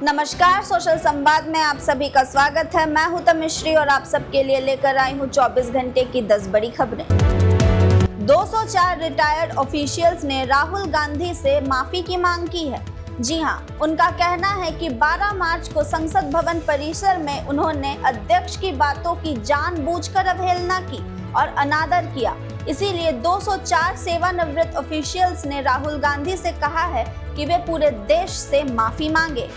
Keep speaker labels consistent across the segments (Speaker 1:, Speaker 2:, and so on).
Speaker 1: नमस्कार, सोशल संवाद में आप सभी का स्वागत है। मैं हूं तमिश्री और आप सबके लिए लेकर आई हूं 24 घंटे की 10 बड़ी खबरें। 204 रिटायर्ड ऑफिशियल्स ने राहुल गांधी से माफी की मांग की है। जी हां, उनका कहना है कि 12 मार्च को संसद भवन परिसर में उन्होंने अध्यक्ष की बातों की जानबूझकर अवहेलना की और अनादर किया। इसीलिए 204 सेवानिवृत्त ऑफिशियल्स ने राहुल गांधी से कहा है कि वे पूरे देश से माफी मांगे।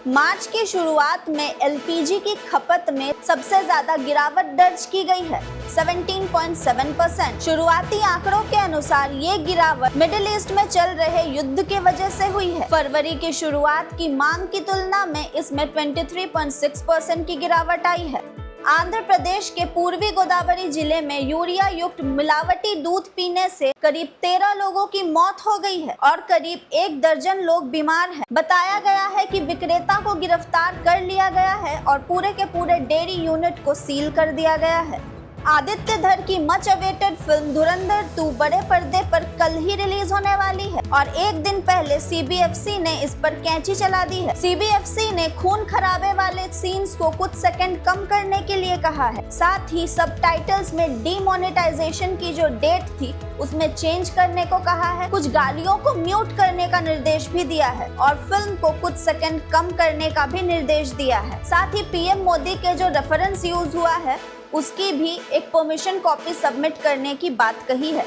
Speaker 1: मार्च की शुरुआत में एलपीजी की खपत में सबसे ज्यादा गिरावट दर्ज की गई है, 17.7%। शुरुआती आंकड़ों के अनुसार ये गिरावट मिडिल ईस्ट में चल रहे युद्ध के वजह से हुई है। फरवरी की शुरुआत की मांग की तुलना में इसमें 23.6% की गिरावट आई है। आंध्र प्रदेश के पूर्वी गोदावरी जिले में यूरिया युक्त मिलावटी दूध पीने से करीब 13 लोगों की मौत हो गई है और करीब 1 दर्जन लोग बीमार हैं। बताया गया है कि विक्रेता को गिरफ्तार कर लिया गया है और पूरे के पूरे डेयरी यूनिट को सील कर दिया गया है। आदित्य धर की मच अवेटेड फिल्म धुरंधर 2 बड़े पर्दे पर कल ही रिलीज होने वाली है और एक दिन पहले सीबीएफसी ने इस पर कैंची चला दी है। सीबीएफसी ने खून खराबे वाले सीन्स को कुछ सेकंड कम करने के लिए कहा है। साथ ही सबटाइटल्स में डीमोनेटाइजेशन की जो डेट थी उसमें चेंज करने को कहा है। कुछ गालियों को म्यूट करने का निर्देश भी दिया है और फिल्म को कुछ सेकंड कम करने का भी निर्देश दिया है। साथ ही पीएम मोदी के जो रेफरेंस यूज हुआ है उसकी भी एक परमिशन कॉपी सबमिट करने की बात कही है।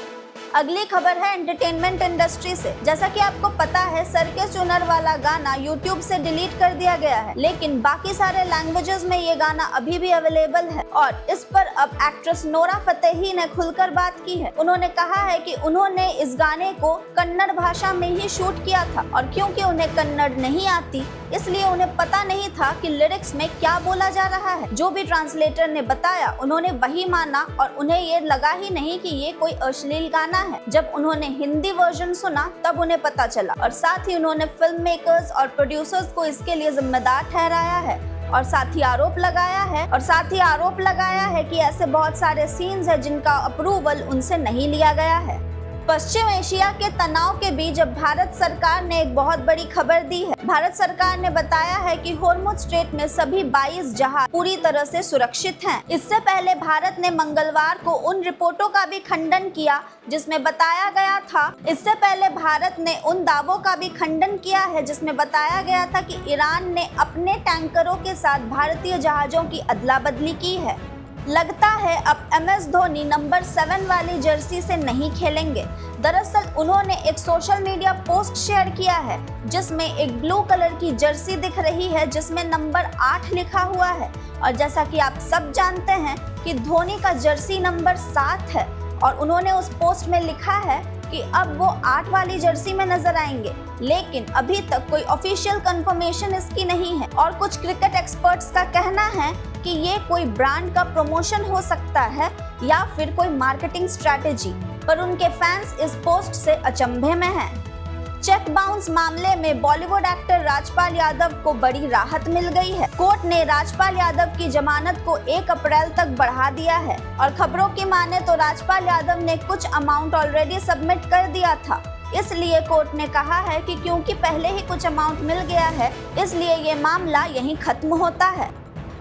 Speaker 1: अगली खबर है एंटरटेनमेंट इंडस्ट्री से। जैसा कि आपको पता है, सर्कस चुनर वाला गाना YouTube से डिलीट कर दिया गया है, लेकिन बाकी सारे लैंग्वेजेस में ये गाना अभी भी अवेलेबल है और इस पर अब एक्ट्रेस नोरा फतेही ने खुलकर बात की है। उन्होंने कहा है कि उन्होंने इस गाने को कन्नड़ भाषा में ही शूट किया था और क्योंकि उन्हें कन्नड़ नहीं आती इसलिए उन्हें पता नहीं था कि लिरिक्स में क्या बोला जा रहा है। जो भी ट्रांसलेटर ने बताया उन्होंने वही माना और उन्हें ये लगा ही नहीं कि ये कोई अश्लील गाना है। जब उन्होंने हिंदी वर्जन सुना तब उन्हें पता चला और साथ ही उन्होंने फिल्म मेकर्स और प्रोड्यूसर्स को इसके लिए जिम्मेदार ठहराया है और साथ ही आरोप लगाया है कि ऐसे बहुत सारे सीन्स हैं जिनका अप्रूवल उनसे नहीं लिया गया है। पश्चिम एशिया के तनाव के बीच अब भारत सरकार ने एक बहुत बड़ी खबर दी है। भारत सरकार ने बताया है कि होर्मुज स्ट्रेट में सभी 22 जहाज पूरी तरह से सुरक्षित हैं। इससे पहले भारत ने मंगलवार को उन रिपोर्टों का भी खंडन किया जिसमें बताया गया था जिसमें बताया गया था कि ईरान ने अपने टैंकरों के साथ भारतीय जहाजों की अदला बदली की है। लगता है अब MS धोनी नंबर 7 वाली जर्सी से नहीं खेलेंगे। दरअसल उन्होंने एक सोशल मीडिया पोस्ट शेयर किया है जिसमें एक ब्लू कलर की जर्सी दिख रही है जिसमें नंबर 8 लिखा हुआ है और जैसा कि आप सब जानते हैं कि धोनी का जर्सी नंबर 7 है और उन्होंने उस पोस्ट में लिखा है कि अब वो 8 वाली जर्सी में नजर आएंगे, लेकिन अभी तक कोई ऑफिशियल कंफर्मेशन इसकी नहीं है और कुछ क्रिकेट एक्सपर्ट्स का कहना है कि ये कोई ब्रांड का प्रमोशन हो सकता है या फिर कोई मार्केटिंग स्ट्रैटेजी, पर उनके फैंस इस पोस्ट से अचंभे में हैं। चेक बाउंस मामले में बॉलीवुड एक्टर राजपाल यादव को बड़ी राहत मिल गई है। कोर्ट ने राजपाल यादव की जमानत को 1 अप्रैल तक बढ़ा दिया है और खबरों की माने तो राजपाल यादव ने कुछ अमाउंट ऑलरेडी सबमिट कर दिया था। इसलिए कोर्ट ने कहा है कि क्योंकि पहले ही कुछ अमाउंट मिल गया है इसलिए ये मामला यहीं खत्म होता है।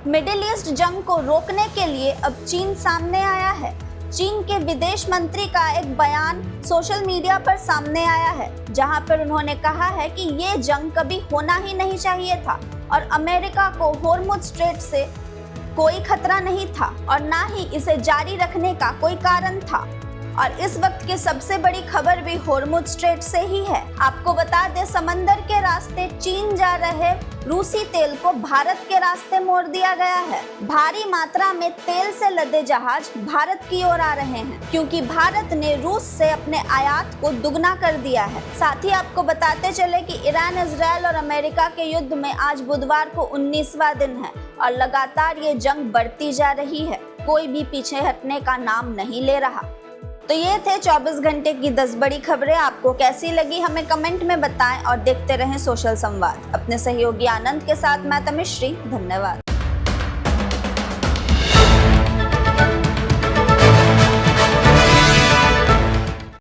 Speaker 1: मिडिल ईस्ट जंग को रोकने के लिए अब चीन सामने आया है। चीन के विदेश मंत्री का एक बयान सोशल मीडिया पर सामने आया है जहां पर उन्होंने कहा है कि ये जंग कभी होना ही नहीं चाहिए था और अमेरिका को होर्मुज स्ट्रेट से कोई खतरा नहीं था और ना ही इसे जारी रखने का कोई कारण था। और इस वक्त की सबसे बड़ी खबर भी होर्मुज स्ट्रेट से ही है। आपको बता दें, समंदर के रास्ते चीन जा रहे रूसी तेल को भारत के रास्ते मोड़ दिया गया है। भारी मात्रा में तेल से लदे जहाज भारत की ओर आ रहे हैं क्योंकि भारत ने रूस से अपने आयात को दुगना कर दिया है। साथ ही आपको बताते चले कि ईरान, इजराइल और अमेरिका के युद्ध में आज बुधवार को 19वां दिन है और लगातार ये जंग बढ़ती जा रही है। कोई भी पीछे हटने का नाम नहीं ले रहा। तो ये थे 24 घंटे की 10 बड़ी खबरें। आपको कैसी लगी हमें कमेंट में बताएं और देखते रहें सोशल संवाद। अपने सहयोगी आनंद के साथ मैं तमिश्री, धन्यवाद।